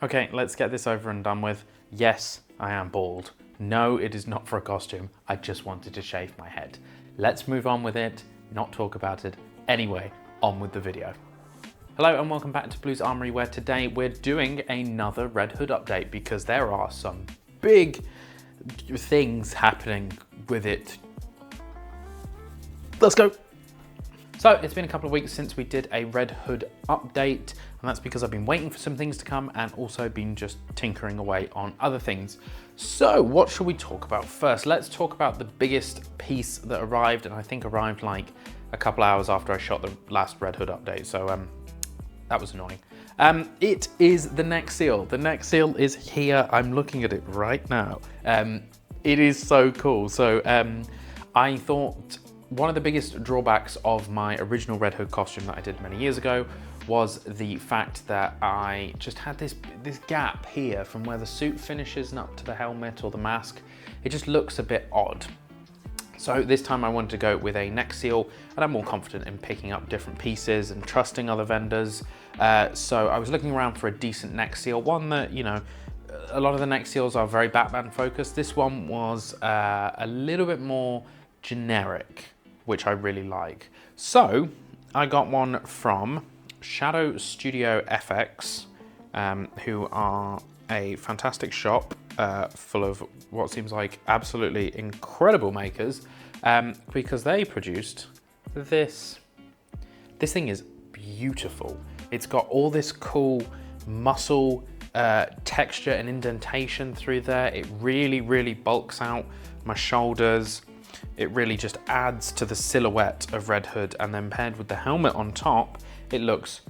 Okay, let's get this over and done with. Yes, I am bald. No, it is not for a costume. I just wanted to shave my head. Let's move on with it, not talk about it. Anyway, on with the video. Hello and welcome back to Blues Armory, where today we're doing another Red Hood update because there are some big things happening with it. Let's go. So it's been a couple of weeks since we did a Red Hood update, and that's because I've been waiting for some things to come and also been just tinkering away on other things. So what should we talk about first? Let's talk about the biggest piece that arrived, and I think arrived like a couple hours after I shot the last Red Hood update. So that was annoying. It is the neck seal. The neck seal is here. I'm looking at it right now. It is so cool. So I thought one of the biggest drawbacks of my original Red Hood costume that I did many years ago was the fact that I just had this gap here from where the suit finishes and up to the helmet or the mask. It just looks a bit odd. So this time I wanted to go with a neck seal, and I'm more confident in picking up different pieces and trusting other vendors. So I was looking around for a decent neck seal, one that, you know, a lot of the neck seals are very Batman focused. This one was a little bit more generic, which I really like. So I got one from Shadow Studio FX, who are a fantastic shop full of what seems like absolutely incredible makers, because they produced this. This thing is beautiful. It's got all this cool muscle texture and indentation through there. It really, really bulks out my shoulders. It really just adds to the silhouette of Red Hood, and then paired with the helmet on top, it looks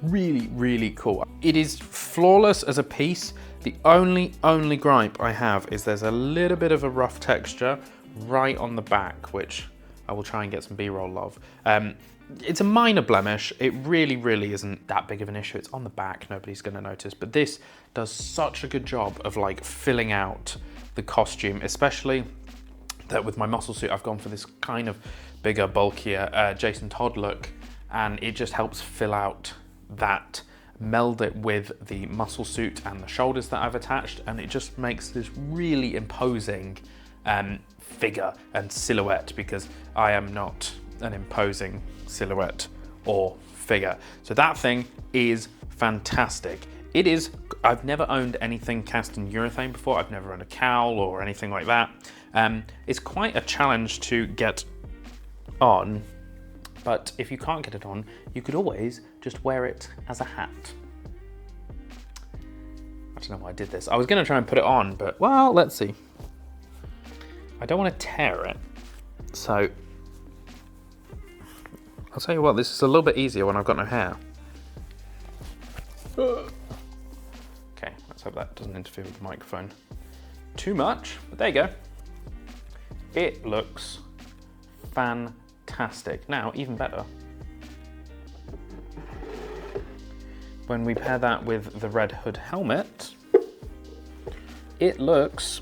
really, really cool. It is flawless as a piece. The only gripe I have is there's a little bit of a rough texture right on the back, which I will try and get some B-roll of. It's a minor blemish. It really, really isn't that big of an issue. It's on the back, nobody's gonna notice, but this does such a good job of like filling out the costume, especially that with my muscle suit, I've gone for this kind of bigger, bulkier Jason Todd look, and it just helps fill out that, meld it with the muscle suit and the shoulders that I've attached, and it just makes this really imposing figure and silhouette, because I am not an imposing silhouette or figure. So that thing is fantastic. It is, I've never owned anything cast in urethane before. I've never owned a cowl or anything like that. It's quite a challenge to get on, but if you can't get it on, you could always just wear it as a hat. I don't know why I did this. I was gonna try and put it on, but well, let's see. I don't want to tear it, so I'll tell you what, this is a little bit easier when I've got no hair. Okay, let's hope that doesn't interfere with the microphone too much, but there you go. It looks fantastic. Now, even better, when we pair that with the Red Hood helmet, it looks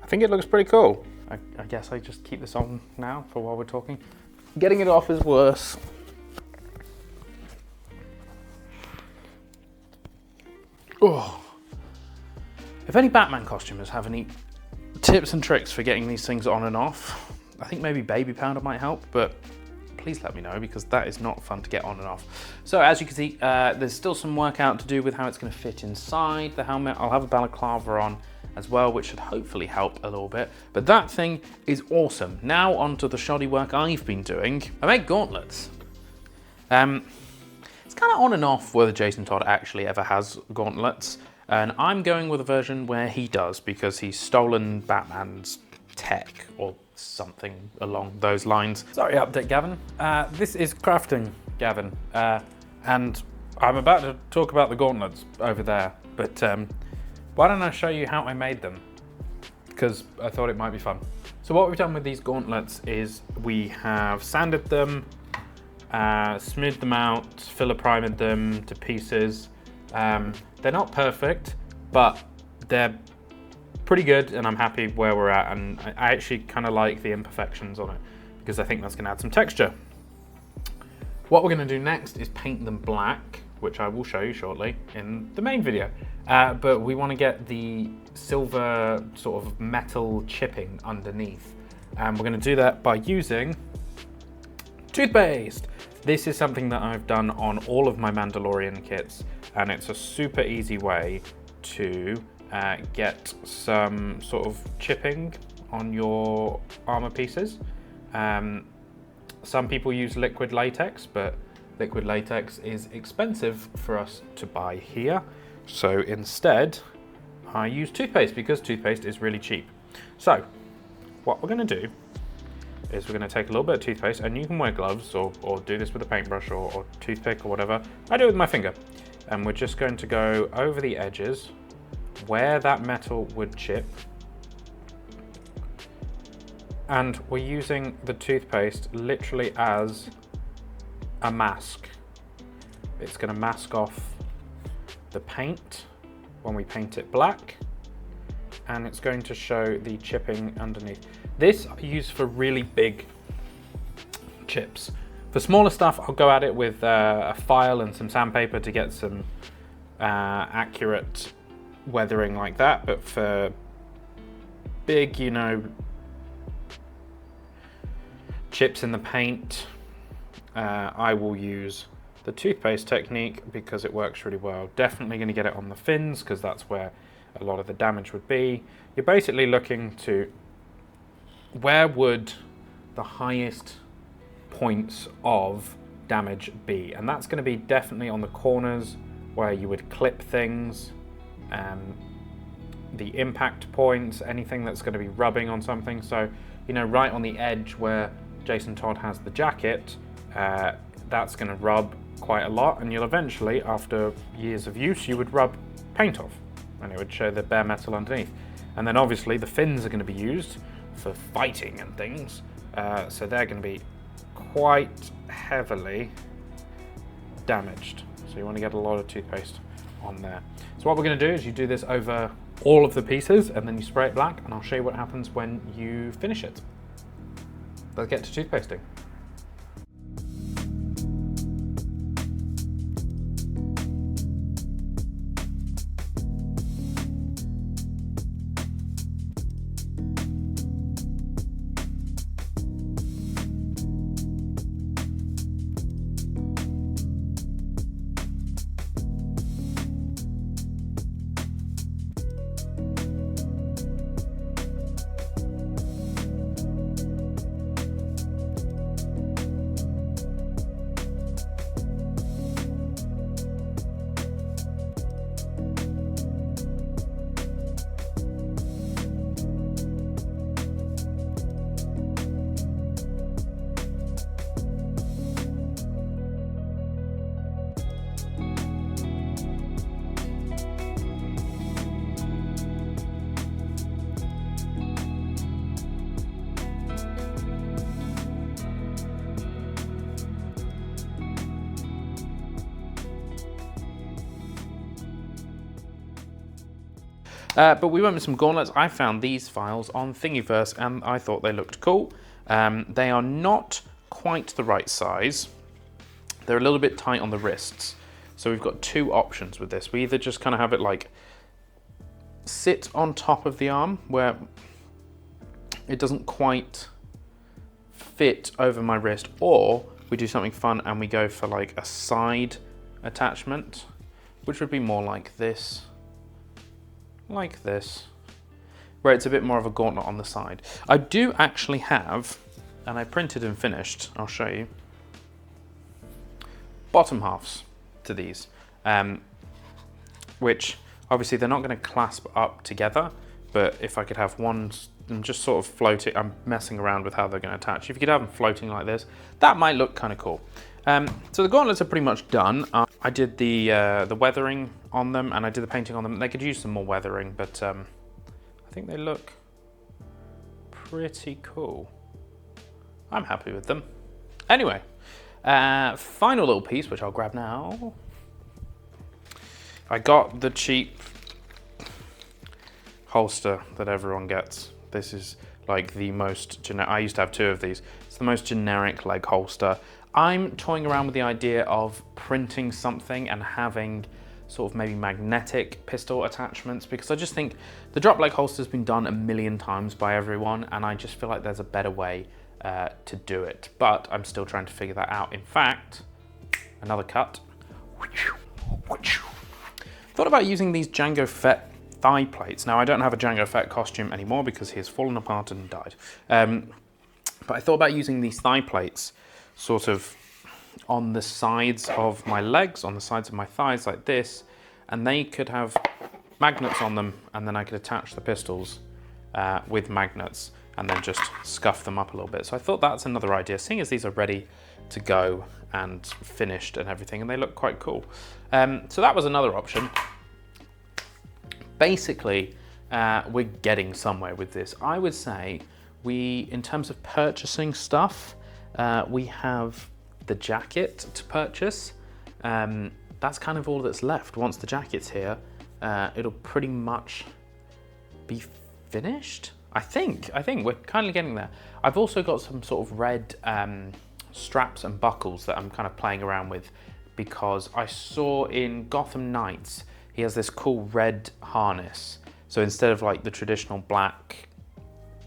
I think it looks pretty cool. I guess I just keep this on now for while we're talking. Getting it off is worse. Oh. If any Batman costumers have any tips and tricks for getting these things on and off, I think maybe baby powder might help, but please let me know, because that is not fun to get on and off. So as you can see, there's still some work out to do with how it's going to fit inside the helmet. I'll have a balaclava on as well, which should hopefully help a little bit. But that thing is awesome. Now onto the shoddy work I've been doing. I made gauntlets. It's kind of on and off whether Jason Todd actually ever has gauntlets, and I'm going with a version where he does, because he's stolen Batman's tech or something along those lines. Sorry, update Gavin. This is crafting, Gavin, and I'm about to talk about the gauntlets over there, but why don't I show you how I made them? Because I thought it might be fun. So what we've done with these gauntlets is we have sanded them, smoothed them out, filler primed them to pieces. They're not perfect, but they're pretty good, and I'm happy where we're at, and I actually kind of like the imperfections on it, because I think that's going to add some texture. What we're going to do next is paint them black, which I will show you shortly in the main video. But we want to get the silver sort of metal chipping underneath. And we're going to do that by using toothpaste. This is something that I've done on all of my Mandalorian kits, and it's a super easy way to get some sort of chipping on your armor pieces. Some people use liquid latex, but liquid latex is expensive for us to buy here. So instead, I use toothpaste because toothpaste is really cheap. So what we're going to do is we're going to take a little bit of toothpaste, and you can wear gloves or do this with a paintbrush or toothpick or whatever. I do it with my finger. And we're just going to go over the edges where that metal would chip. And we're using the toothpaste literally as a mask. It's going to mask off the paint when we paint it black, and it's going to show the chipping underneath. This I use for really big chips. For smaller stuff, I'll go at it with a file and some sandpaper to get some accurate weathering like that. But for big, you know, chips in the paint, I will use the toothpaste technique because it works really well. Definitely going to get it on the fins because that's where a lot of the damage would be. You're basically looking to where would the highest points of damage be, and that's going to be definitely on the corners where you would clip things, the impact points, anything that's going to be rubbing on something. So, you know, right on the edge where Jason Todd has the jacket, that's going to rub quite a lot, and you'll eventually, after years of use, you would rub paint off and it would show the bare metal underneath. And then obviously the fins are going to be used for fighting and things, so they're going to be quite heavily damaged. So you want to get a lot of toothpaste on there. So what we're going to do is you do this over all of the pieces and then you spray it black, and I'll show you what happens when you finish it. Let's get to toothpasting. But we went with some gauntlets. I found these files on Thingiverse and I thought they looked cool. They are not quite the right size. They're a little bit tight on the wrists. So we've got two options with this. We either just kind of have it like sit on top of the arm where it doesn't quite fit over my wrist, or we do something fun and we go for like a side attachment, which would be more like this. Like this, where it's a bit more of a gauntlet on the side. I do actually have, and I printed and finished, I'll show you, bottom halves to these, which obviously they're not going to clasp up together, but if I could have one and just sort of float it, I'm messing around with how they're going to attach. If you could have them floating like this, that might look kind of cool. So the gauntlets are pretty much done. I did the weathering on them and I did the painting on them. They could use some more weathering, but I think they look pretty cool. I'm happy with them. Anyway, final little piece, which I'll grab now. I got the cheap holster that everyone gets. This is like the most generic. I used to have two of these. It's the most generic leg holster. I'm toying around with the idea of printing something and having sort of maybe magnetic pistol attachments, because I just think the drop leg holster's been done a million times by everyone, and I just feel like there's a better way to do it. But I'm still trying to figure that out. In fact, another cut. Thought about using these Jango Fett thigh plates. Now, I don't have a Jango Fett costume anymore because he has fallen apart and died. But I thought about using these thigh plates sort of on the sides of my legs, on the sides of my thighs like this, and they could have magnets on them, and then I could attach the pistols with magnets and then just scuff them up a little bit. So I thought that's another idea, seeing as these are ready to go and finished and everything, and they look quite cool. So that was another option. Basically, we're getting somewhere with this. I would say in terms of purchasing stuff, we have the jacket to purchase. That's kind of all that's left. Once the jacket's here, it'll pretty much be finished. I think we're kind of getting there. I've also got some sort of red straps and buckles that I'm kind of playing around with, because I saw in Gotham Knights, he has this cool red harness. So instead of like the traditional black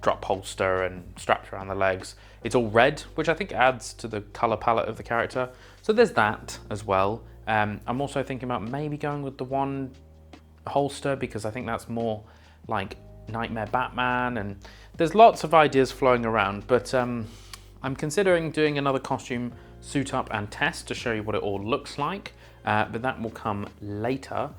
drop holster and straps around the legs, it's all red, which I think adds to the color palette of the character. So there's that as well. I'm also thinking about maybe going with the one holster, because I think that's more like Nightmare Batman, and there's lots of ideas flowing around, but I'm considering doing another costume suit up and test to show you what it all looks like, but that will come later.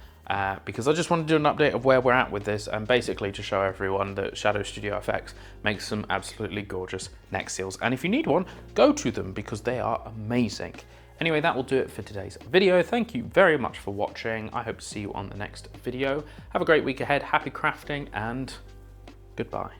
Because I just want to do an update of where we're at with this, and basically to show everyone that Shadow Studio FX makes some absolutely gorgeous neck seals. And if you need one, go to them because they are amazing. Anyway, that will do it for today's video. Thank you very much for watching. I hope to see you on the next video. Have a great week ahead, happy crafting, and goodbye.